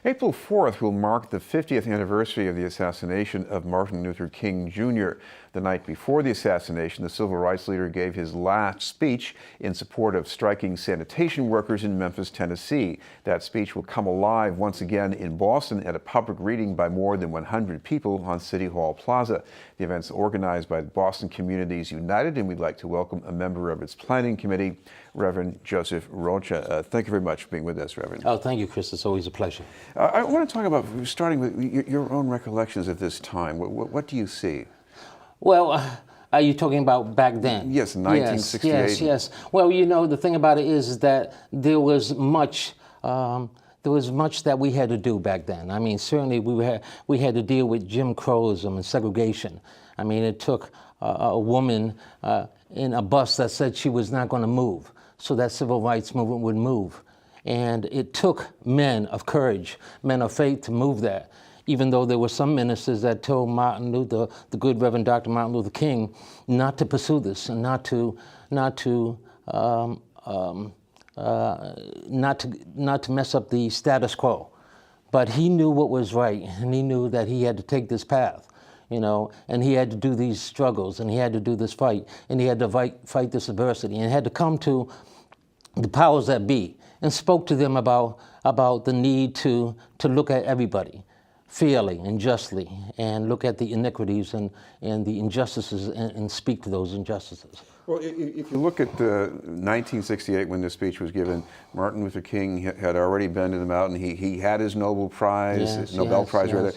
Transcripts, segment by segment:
April 4th will mark the 50th anniversary of the assassination of Martin Luther King Jr. The night before the assassination, the civil rights leader gave his last speech in support of striking sanitation workers in Memphis, Tennessee. That speech will come alive once again in Boston at a public reading by more than 100 people on City Hall Plaza. The event's organized by Boston Communities United, and we'd like to welcome a member of its planning committee, Reverend Joseph Rocha. Thank you very much for being with us, Reverend. Oh, thank you, Chris. It's always a pleasure. I want to talk about, starting with your own recollections at this time. What do you see? Well, are you talking about back then? Yes, 1968. Yes. Well, you know, the thing about it is that there was much that we had to do back then. I mean, certainly we had to deal with Jim Crowism and segregation. I mean, it took a woman in a bus that said she was not going to move, so that civil rights movement would move. And it took men of courage, men of faith to move that, even though there were some ministers that told Martin Luther, the good Reverend Dr. Martin Luther King, not to pursue this and not to mess up the status quo. But he knew what was right, and he knew that he had to take this path, you know, and he had to do these struggles, and he had to do this fight, and he had to fight this adversity, and had to come to the powers that be and spoke to them about the need to look at everybody fairly and justly, and look at the iniquities and the injustices and speak to those injustices. Well, if you look at 1968 when this speech was given, Martin Luther King had already been to the mountain. He had his Nobel Prize, Nobel Prize rather.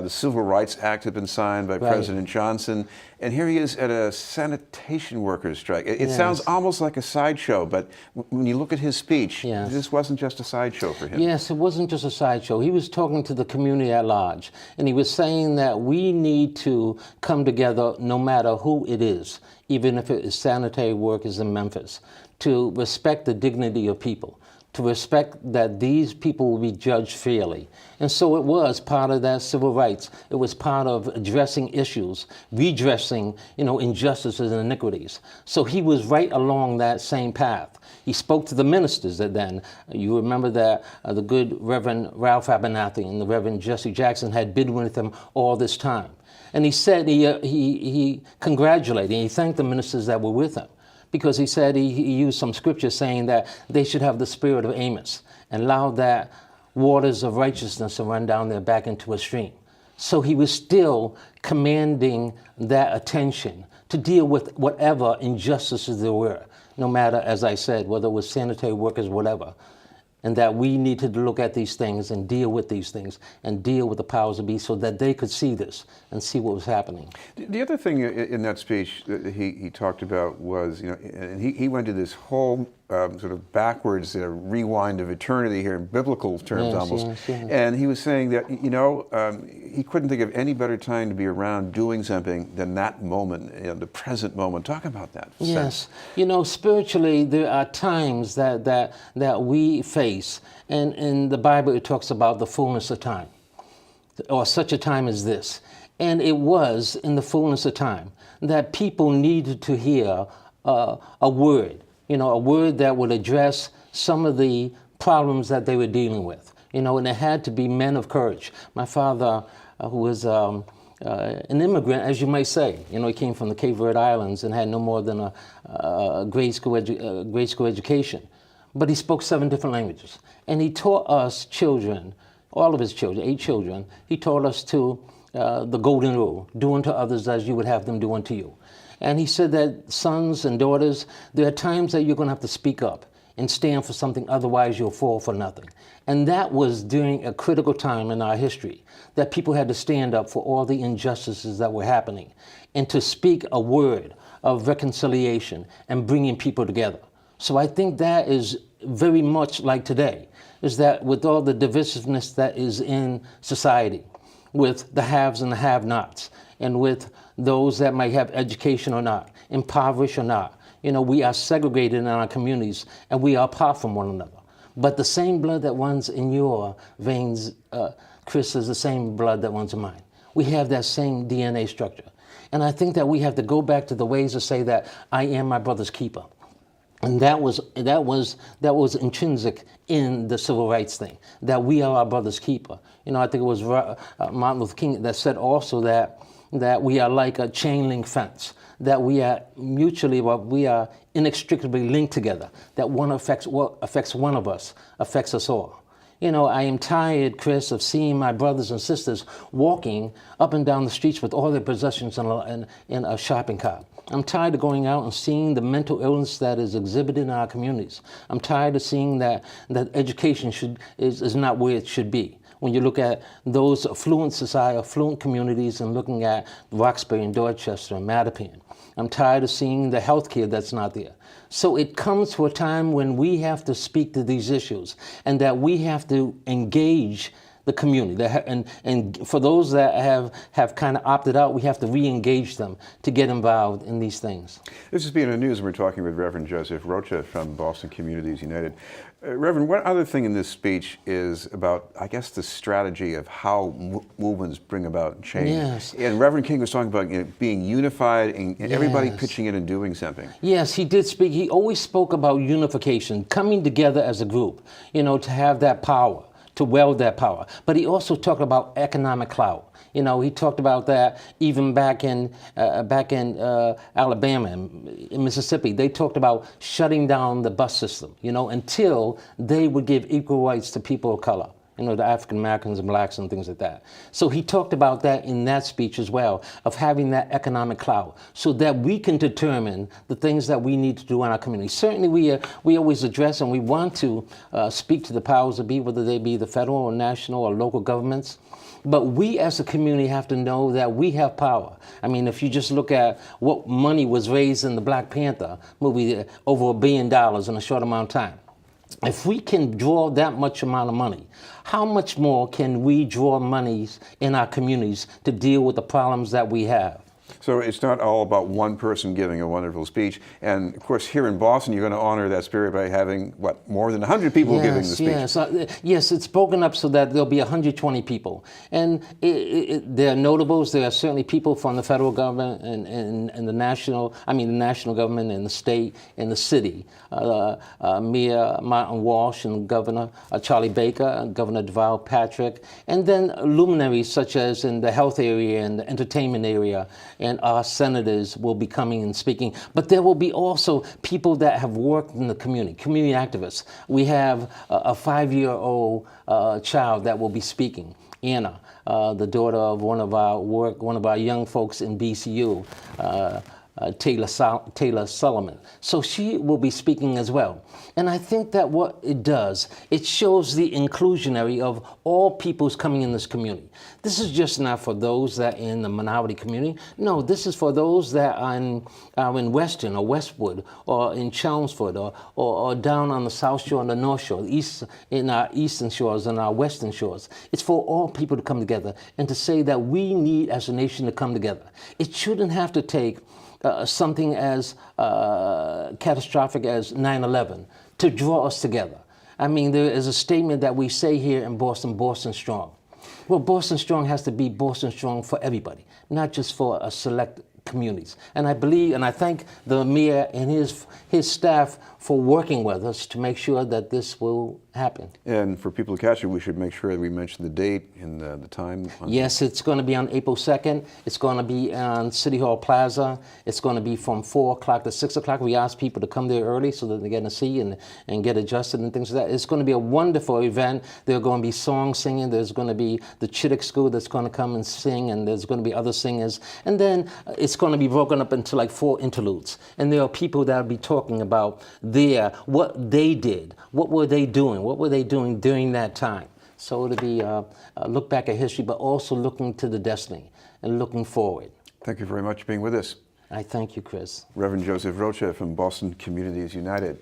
The Civil Rights Act had been signed by President Johnson, and here he is at a sanitation workers strike. It sounds almost like a sideshow, but when you look at his speech, this wasn't just a sideshow for him. Yes, it wasn't just a sideshow. He was talking to the community at large, and he was saying that we need to come together no matter who it is, even if it is sanitary workers in Memphis, to respect the dignity of people, to respect that these people will be judged fairly. And so it was part of that civil rights. It was part of addressing issues, redressing, you know, injustices and iniquities. So he was right along that same path. He spoke to the ministers that then. You remember that the good Reverend Ralph Abernathy and the Reverend Jesse Jackson had been with him all this time. And he said he congratulated, he thanked the ministers that were with him, because he said he used some scripture saying that they should have the spirit of Amos and allow that waters of righteousness to run down there back into a stream. So he was still commanding that attention to deal with whatever injustices there were, no matter, as I said, whether it was sanitary workers, whatever. And that we needed to look at these things and deal with these things and deal with the powers that be so that they could see this and see what was happening. The other thing in that speech that he talked about was, you know, and he went to this whole sort of backwards rewind of eternity here in biblical terms almost. And he was saying that, you know, he couldn't think of any better time to be around doing something than that moment, you know, the present moment. Talk about that. Yes. You know, spiritually, there are times that we face, and in the Bible it talks about the fullness of time, or such a time as this. And it was in the fullness of time that people needed to hear a word, you know, a word that would address some of the problems that they were dealing with, you know, and it had to be men of courage. My father, who was an immigrant, as you might say, you know, he came from the Cape Verde Islands and had no more than a grade school education, but he spoke 7 different languages. And he taught us children, all of his children, 8 children, he taught us to the golden rule, do unto others as you would have them do unto you. And he said that sons and daughters, there are times that you're going to have to speak up and stand for something, otherwise you'll fall for nothing. And that was during a critical time in our history, that people had to stand up for all the injustices that were happening and to speak a word of reconciliation and bringing people together. So I think that is very much like today, is that with all the divisiveness that is in society, with the haves and the have-nots, and with those that might have education or not, impoverished or not. You know, we are segregated in our communities, and we are apart from one another. But the same blood that runs in your veins, Chris, is the same blood that runs in mine. We have that same DNA structure. And I think that we have to go back to the ways to say that I am my brother's keeper. And that was intrinsic in the civil rights thing, that we are our brother's keeper. You know, I think it was Martin Luther King that said also that we are like a chain link fence, that we are we are inextricably linked together, that what affects one of us affects us all. You know, I am tired, Chris, of seeing my brothers and sisters walking up and down the streets with all their possessions in a shopping cart. I'm tired of going out and seeing the mental illness that is exhibited in our communities. I'm tired of seeing that education is not where it should be. When you look at those affluent communities and looking at Roxbury and Dorchester and Mattapan, I'm tired of seeing the health care that's not there. So it comes to a time when we have to speak to these issues and that we have to engage the community. And for those that have kind of opted out, we have to re-engage them to get involved in these things. This is Being in the News, and we're talking with Reverend Joseph Rocha from Boston Communities United. Reverend, what other thing in this speech is about, I guess, the strategy of how movements bring about change? Yes. And Reverend King was talking about, you know, being unified and everybody pitching in and doing something. Yes, he did speak. He always spoke about unification, coming together as a group, you know, to have that power, to wield that power. But he also talked about economic clout. You know, he talked about that even back in Alabama and in Mississippi. They talked about shutting down the bus system, you know, until they would give equal rights to people of color, you know, the African Americans and blacks and things like that. So he talked about that in that speech as well, of having that economic clout so that we can determine the things that we need to do in our community. Certainly we always address and we want to speak to the powers that be, whether they be the federal or national or local governments. But we as a community have to know that we have power. I mean, if you just look at what money was raised in the Black Panther movie, over $1 billion in a short amount of time. If we can draw that much amount of money, how much more can we draw monies in our communities to deal with the problems that we have? So it's not all about one person giving a wonderful speech. And of course, here in Boston, you're going to honor that spirit by having, what, more than 100 people giving the speech? Yes, it's broken up so that there'll be 120 people. And there are notables. There are certainly people from the federal government and the national government and the state and the city. Mayor Martin Walsh and Governor Charlie Baker and Governor Deval Patrick. And then luminaries such as in the health area and the entertainment area. And our senators will be coming and speaking. But there will be also people that have worked in the community activists. We have a 5-year-old child that will be speaking, Anna, the daughter of one of our young folks in BCU, Taylor Solomon. So she will be speaking as well. And I think that what it does, it shows the inclusionary of all peoples coming in this community. This is just not for those that are in the minority community. No, this is for those that are in Weston or Westwood or in Chelmsford or down on the South Shore and the North Shore, in our eastern shores and our western shores. It's for all people to come together and to say that we need as a nation to come together. It shouldn't have to take something as catastrophic as 9/11 to draw us together. I mean, there is a statement that we say here in Boston, Boston Strong. Well, Boston Strong has to be Boston Strong for everybody, not just for a select communities. And I believe, and I thank the mayor and his staff for working with us to make sure that this will happen. And for people to catch it, we should make sure that we mention the date and the time. Yes, it's going to be on April 2nd. It's going to be on City Hall Plaza. It's going to be from 4 o'clock to 6 o'clock. We ask people to come there early so that they get to see and get adjusted and things like that. It's going to be a wonderful event. There are going to be song singing. There's going to be the Chittick School that's going to come and sing, and there's going to be other singers. And then it's going to be broken up into like 4 interludes. And there are people that will be talking about what they did. What were they doing? What were they doing during that time? So it'll be a look back at history, but also looking to the destiny and looking forward. Thank you very much for being with us. I thank you, Chris. Reverend Joseph Rocha from Boston Communities United.